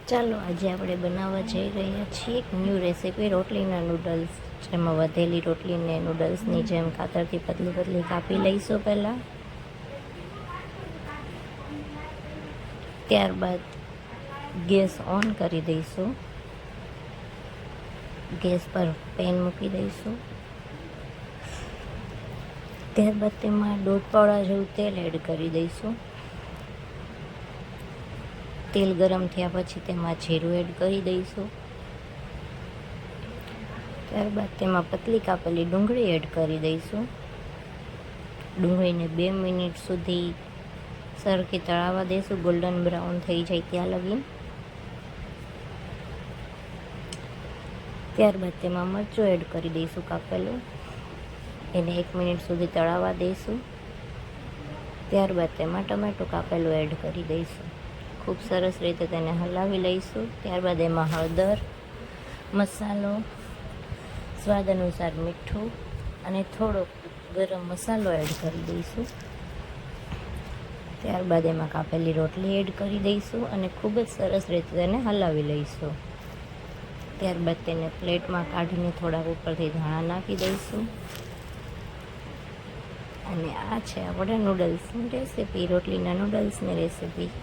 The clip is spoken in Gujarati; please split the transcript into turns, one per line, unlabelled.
ચાલો આજે આપણે બનાવવા જઈ રહ્યા છીએ એક ન્યૂ રેસીપી રોટલીના નૂડલ્સ, જેમાં વધેલી રોટલીને નૂડલ્સની જેમ કાતરથી પતલી પતલી કાપી લઈશું પહેલાં. ત્યારબાદ ગેસ ઓન કરી દઈશું. ગેસ પર પેન મૂકી દઈશું. ત્યારબાદ તેમાં 1.5 પાવડા જેવું તેલ એડ કરી દઈશું. તેલ ગરમ થયા પછી તેમાં જીરું એડ કરી દઈશું. ત્યારબાદ તેમાં પતલી કાપેલી ડુંગળી એડ કરી દઈશું. ડુંગળીને 2 મિનિટ સુધી સરખી તળાવવા દઈશું, ગોલ્ડન બ્રાઉન થઈ જાય ત્યાં લગી. ત્યારબાદ તેમાં મરચું એડ કરી દઈશું કાપેલું, એને 1 મિનિટ સુધી તળાવવા દઈશું. ત્યારબાદ તેમાં ટમેટું કાપેલું એડ કરી દઈશું. ખૂબ સરસ રીતે તેને હલાવી લઈશું. ત્યારબાદ એમાં હળદર, મસાલો, સ્વાદ અનુસાર મીઠું અને થોડો ગરમ મસાલો એડ કરી દઈશું. ત્યારબાદ એમાં કાપેલી રોટલી એડ કરી દઈશું અને ખૂબ જ સરસ રીતે તેને હલાવી લઈશું. ત્યારબાદ તેને પ્લેટમાં કાઢીને થોડાક ઉપરથી ધાણા નાખી દઈશું. અને આ છે આપણા નૂડલ્સની રેસીપી, રોટલીના નૂડલ્સની રેસીપી.